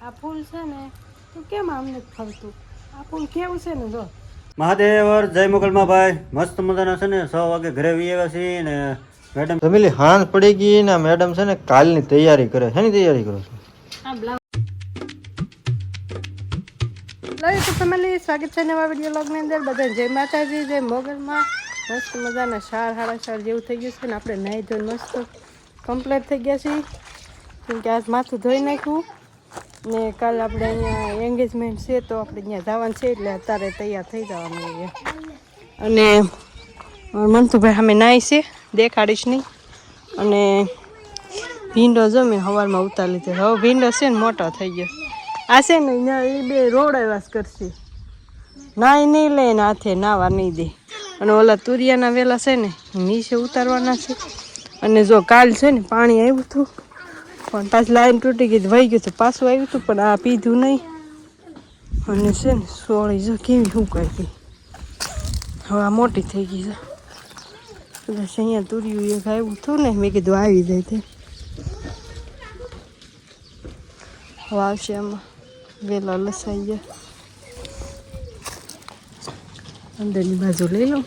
આ ફૂલ છે ને તું કેમ આમ નથી ફરતું? આ ફૂલ કેવું છે ને જો. મહાદેવર જય મોગલમાં ભાઈ મસ્ત મજાના છે ને 6 વાગે ઘરે વી આવ્યા છીએ ને મેડમ ફેમિલી હાંજ પડી ગઈ ને મેડમ છે ને કાલની તૈયારી કરે છે. ની તૈયારી કરો છો? આ બ્લાઉઝ લઈ તો ફેમિલી સ્વાગત છે નવા વિડીયો લોગની અંદર. બધા જય માતાજી, જય મોગલમાં. મસ્ત મજાના 4:30 જેવું થઈ ગયું છે ને આપણે નાહી ધોઈને મસ્ત કમ્પ્લીટ થઈ ગયા છીએ. કેમ કે આજ માથું ધોઈ નાખ્યું ને કાલે આપણે અહીંયા એન્ગેજમેન્ટ છે તો આપણે અહીંયા જવાનું છે એટલે અત્યારે તૈયાર થઈ જવાનું છે. અને મંતુભાઈ અમે નાહી છે દેખાડીશ નહીં. અને ભીંડો જો મેં સવારમાં ઉતારી લીધો. હવે ભીંડો છે ને મોટો થઈ ગયો. આ છે ને એ બે રોડ આવ્યા કરશે, નાઈ નહીં લે ને હાથે નાવા નહીં દે. અને ઓલા તુરિયાના વેલા છે ને નીચે ઉતારવાના છે. અને જો કાલ છે ને પાણી આવ્યું હતું પણ પાછું લાઈન તૂટી ગઈ વહી ગયું હતું, પાછું આવ્યું હતું પણ આ પીધું નહીં. અને છે ને સોળી જો કેવી સુકાઈ ગઈ, હવે આ મોટી થઈ ગઈ છે. બસ અહીંયા તુરિયું એક આવ્યું હતું ને મેં કીધું આવી જાય તે હવે આવશે આમાં વેલા લસાઈ ગયા. અંદરની બાજુ લઈ લઉં.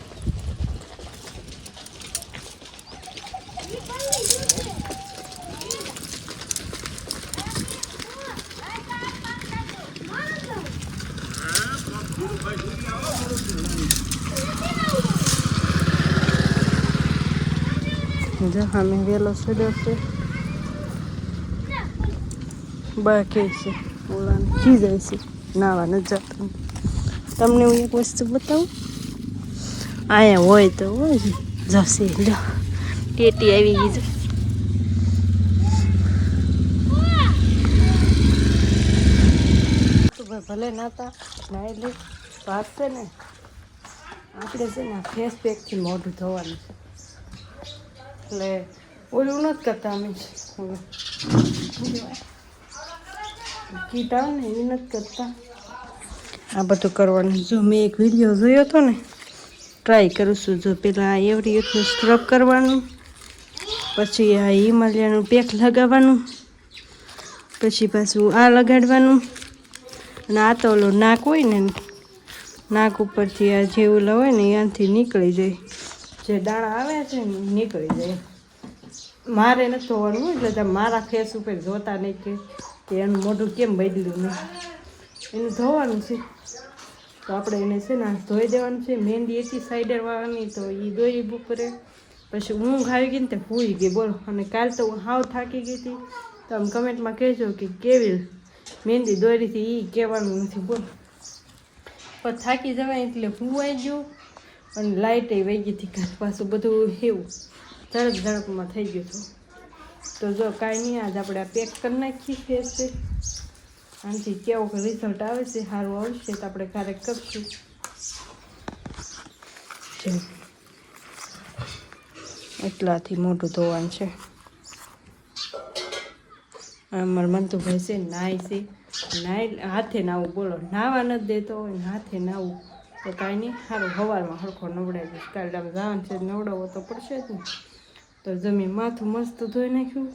અમે વેલો સડ્યો છે બાકી છે ઓલાને ખી જાય છે નાવા ન જતા. તમને હું એક વસ્તુ બતાવું, અહીંયા હોય તો હોય જશે જો ટેટી આવી ગઈ છે. ભલે નાતા નાઈ લે વાત છે ને આપણે છે ને ફેસ પેકથી મોઢું ધોવાનું છે એટલે ઓલું નથી કરતા અમે કીટ આવે ને એ નથી કરતા. આ બધું કરવાનું. જો મેં એક વિડીયો જોયો હતો ને ટ્રાય કરું છું. જો પેલા એવરી રીતનું સ્ક્રબ કરવાનું, પછી આ હિમાલયાનું પેક લગાવવાનું, પછી પાછું આ લગાડવાનું. અને આ તો ઓલો નાક હોય ને નાક ઉપરથી આ જે ઓલા હોય ને ત્યાંથી નીકળી જાય, જે દાણા આવે છે ને નીકળી જાય. મારે નથી ધોવાનું એટલે તમે મારા ફેસ ઉપર જોતા નહીં કે એનું મોઢું કેમ બદલ્યું નહીં. એનું ધોવાનું છે તો આપણે એને છે ને ધોઈ દેવાનું છે. મહેંદી એકી સાઈડે વાળવાની તો એ દોરી બપોરે પછી ઊંઘ આવી ગઈ ને તે ભૂઈ ગઈ બોલો. અને કાલ તો હું હાવ થાકી ગઈ હતી. તો આમ કમેન્ટમાં કહેજો કે કેવી મહેંદી દોરીથી એ કહેવાનું નથી બોલો. પણ થાકી જવાય એટલે ભૂવાઈ ગયું અને લાઇટે વહી ગઈ હતી. ઘર પાછું બધું એવું ઝડપમાં થઈ ગયું હતું. તો જો કાંઈ નહીં, આજ આપણે આ પેક કરી નાખીએ ફેસ છે. આનાથી કેવું રિઝલ્ટ આવે છે, સારું આવશે તો આપણે ક્યારેક કરશું. એટલાથી મોટું ધોવાનું છે. અમારા મંતુભાઈ છે નાય છે, નાય હાથે નાવું બોલો. નાવા નથી દેતો હોય ને હાથે નાવું તો કાંઈ નહીં, સારું સવારમાં હરખો નવડાવી દઈશ. કાલે આમ જવાનું છે નવડાવવો તો પડશે જ ને. તો જમી માથું મસ્ત ધોઈ નાખ્યું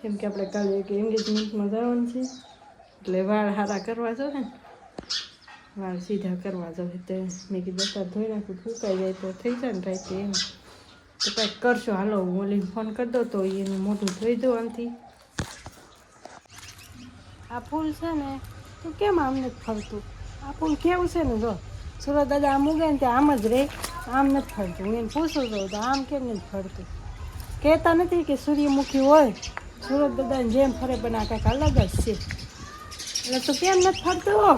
કેમ કે આપણે કાલે એક એન્ગેજમેન્ટમાં જવાનું છે એટલે વાળ સારા કરવા જોઈએ ને, વાળ સીધા કરવા જોઈએ. તો મેં કીધું અત્યારે ધોઈ નાખ્યું, ફૂંકાઈ જાય તો થઈ જાય ને રાતે એમ. તો કાંઈક કરશો હાલો, હું ઓલીને ફોન કરી દો તો એનું મોઢું ધોઈ દો આમથી. આ ફૂલ છે ને તું કેમ આમ નથી ફરતું? આ ફૂલ કેવું છે ને જો સુરત દાદા આમ ઉગે ને ત્યાં આમ જ રહે, આમ નથી ફરતું. હું એને પૂછું છું તો આમ કેમ નથી ફરતું? કહેતા નથી કે સૂર્યમુખી હોય સુરત દાદાને જેમ ફરે પણ આ કાંઈક અલગ જ છે. એટલે તું કેમ નથી ફરતું?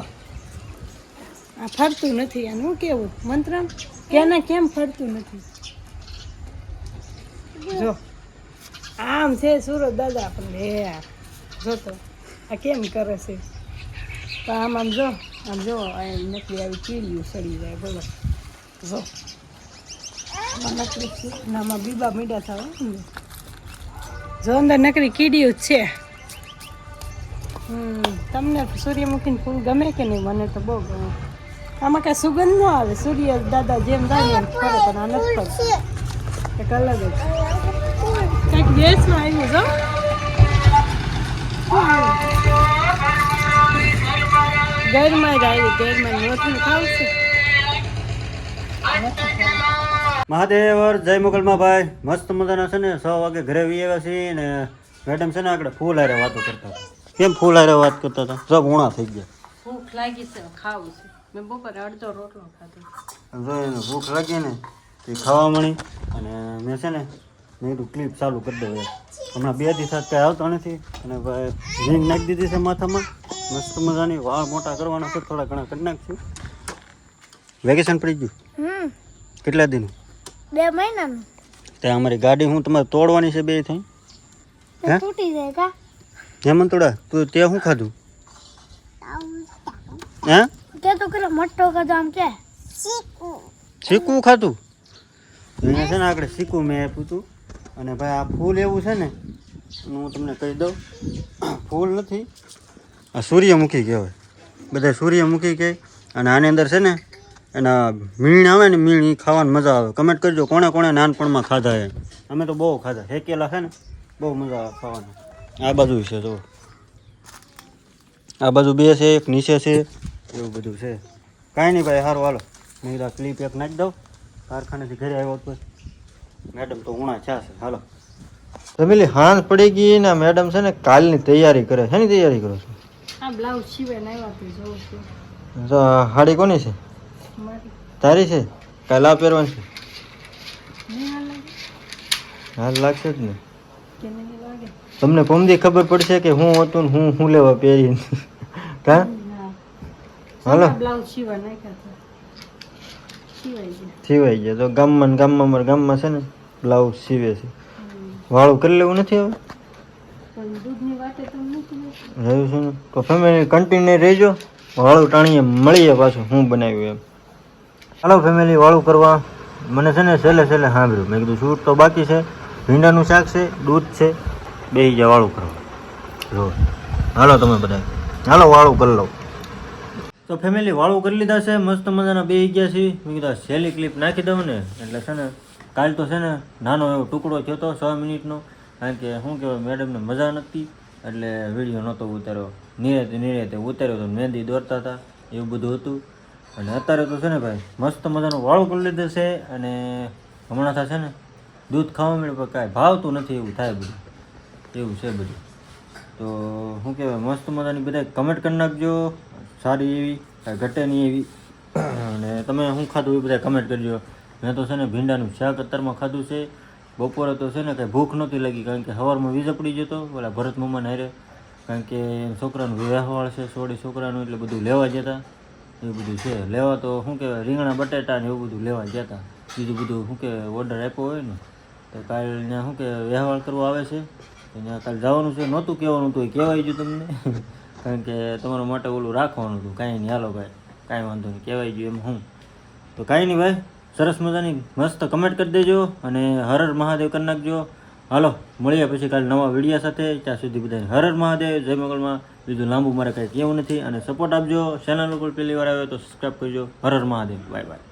આ ફરતું નથી આનું કેવું મંત્ર કેને કેમ ફરતું નથી? જો આમ છે સુરત દાદા પણ હે જો તો આ કેમ કરે છે. તો આમ જો નકલી આવી કીડીઓ સડી જાય બોલો. જો આમાં નકલી છે ને આમાં બીબા મીડા થવા જો અંદર નકલી કીડીઓ જ છે. તમને સૂર્યમુખીનું ફૂલ ગમે કે નહીં? મને તો બહુ ગમે. આમાં કાંઈ સુગંધ ન આવે. સૂર્ય દાદા જેમ જાય એમ ફરે પણ આ નથી ફરતું, એક અલગ જ કંઈક ગેસમાં આવ્યું જો ગેરમાં જ આવી ગેરમાં નોતું ખાવું છે. મહાદેવ જય મોગલમાં ભાઈ મસ્ત મજાના છે ને 6 વાગે ઘરે વી આવ્યા છીએ ને મેડમ છે ને આગળ ફૂલ હારે વાતો કરતા હતા. કેમ ફૂલ હારે વાત કરતા હતા? સબ ઉણા થઈ ગયા. ભૂખ લાગી છે ખાવું છે. મેં બપોરે અડધો રોટલો ખાધો. જો એને ભૂખ લાગી ને એ ખાવા મળી અને મેં છે ને મેં કીધું ક્લિપ ચાલુ કરી દઉં એમ. હમણાં 2 દિવસ કાંઈ આવતો નથી અને ભાઈ રિંગ નાખી દીધી છે માથામાં મસ્ત મજાની. વાળ મોટા કરવાના છે, થોડા ઘણા કરી નાખશું. વેકેશન પડી ગયું કેટલા દિન? 2 મહિનાનું. ત્યાં અમારી ગાડી હું તમારે તોડવાની છે 2 થઈ. હે તૂટી જાય કા? હેમંતોડા તું તે શું ખાધું? હે તે તો કરે મોટો કદો આમ કે શીકું ખાધું? એને છે ને આગળ શીકું મેં આપ્યું હતું. અને ભાઈ આ ફૂલ એવું છે ને હું તમને કહી દઉં, ફૂલ નથી, આ સૂર્યમુખી કહેવાય. બધા સૂર્યમુખી કહે. અને આની અંદર છે ને એના મીણ આવે ને, મીણ એ ખાવાની મજા આવે. કમેન્ટ કરજો કોણે કોણે નાનપણમાં ખાધા એ. અમે તો બહુ ખાધા, હેકેલા છે ને બહુ મજા આવે ખાવાની. આ બાજુ છે જો, આ બાજુ 2 છે, એક નીચે છે, એવું બધું છે. કાંઈ નહીં ભાઈ, સારું હાલો. મેં કીધું ક્લિપ એક નાખી દઉં. કારખાનેથી ઘરે આવ્યો તો મેડમ તો ઉણા છે. હાલો ફેમિલી હાંજ પડી ગઈ ને મેડમ છે ને કાલની તૈયારી કરે. શેની તૈયારી કરો છો? આ બ્લાઉઝ સીવે ને આવ્યા તો જોઉં છું. તો હાડી કોની છે? મારી તારી છે? કાલે આ પહેરવાની છે? નહીં હાલ લાગે હાલ લાગશે જ ને. કે નહીં લાગે? તમને પમદી ખબર પડશે કે હું હતું ને હું લેવા પહેરી કા? ના. હાલો બ્લાઉઝ સીવા નાખ્યા હતા. સીવાઈ ગયા. સિવાય ગયા તો ગામમાં ને ગામમાં અમારા ગામમાં છે ને બ્લાઉઝ સીવે છે. વાળું કરી લેવું નથી હવે? પણ દૂધની વાટે તો નથી. રહ્યું છે ને તો ફેમિલી કન્ટિન્યુ રહેજો. વાળું ટાણીએ મળીએ પાછું હું બનાવ્યું એમ. હાલો ફેમિલી વાળું કરવા મને છે ને છેલ્લે સાંભળ્યું. મેં કીધું શૂટ તો બાકી છે, ભીંડાનું શાક છે, દૂધ છે, બેસી ગયા વાળું કરવા. જો હાલો તમે બધા હાલો વાળું કરી લઉં. તો ફેમિલી વાળું કરી લીધા છે, મસ્ત મજાના બેસી ગયા છે. મેં કીધું સહેલી ક્લિપ નાખી દઉં ને એટલે છે ને કાલ તો છે ને નાનો એવો ટુકડો થયો હતો 6 મિનિટનો. કારણ કે શું કહેવાય મેડમને મજા નથી એટલે વિડીયો નહોતો ઉતાર્યો. નિરેતે ઉતાર્યો તો મહેંદી દોરતા હતા એવું બધું હતું. અને અત્યારે તો છે ને ભાઈ મસ્ત મજાનું વાળું કરી લીધું છે. અને હમણાં થશે ને દૂધ ખાવા મળે પણ કાંઈ ભાવતું નથી એવું થાય બધું, એવું છે બધું. તો શું કહેવાય મસ્ત મજાની બધા કમેન્ટ કરી નાખજો, સારી એવી કાંઈ ઘટે નહીં એવી. અને તમે શું ખાધું એ બધા કમેન્ટ કરજો. મેં તો છે ને ભીંડાનું શાક અત્યારમાં ખાધું છે. બપોરે તો છે ને કાંઈ ભૂખ નહોતી લાગી કારણ કે સવારમાં વીજ પડી જતો ઓલા ભરત મામાને હારે. કારણ કે છોકરાનું વ્યવહાર છે, સોડી છોકરાનું, એટલે બધું લેવા જતા એવું બધું છે. લેવા તો શું કહેવાય રીંગણા બટેટા ને એવું બધું લેવા જતા. બીજું બધું શું કહેવાય ઓર્ડર આપ્યો હોય ને તો કાલે ત્યાં શું કહેવાય વ્યવહાર કરવા આવે છે. ત્યાં કાલે જવાનું છે. નહોતું કહેવાનું હતું એ કહેવાય ગયું તમને કારણ કે તમારા માટે ઓલું રાખવાનું હતું. કાંઈ નહીં હાલો ભાઈ, કાંઈ વાંધો નહીં, કહેવાય ગયું એમ હું. તો કાંઈ નહીં ભાઈ, સરસ મજાની મસ્ત કમેન્ટ કરી દેજો અને હર હર મહાદેવ કરી નાખજો. હાલો મળીએ પછી કાલે નવા વિડીયો સાથે. ત્યાં સુધી બધાને હર હર મહાદેવ, જય મંગળમાં. બીજું લાંબુ મારે કાંઈ કહેવું નથી અને સપોર્ટ આપજો. ચેનલ ઉપર પહેલી વાર આવ્યો તો સબસ્ક્રાઈબ કરજો. હર હર મહાદેવ. Bye by.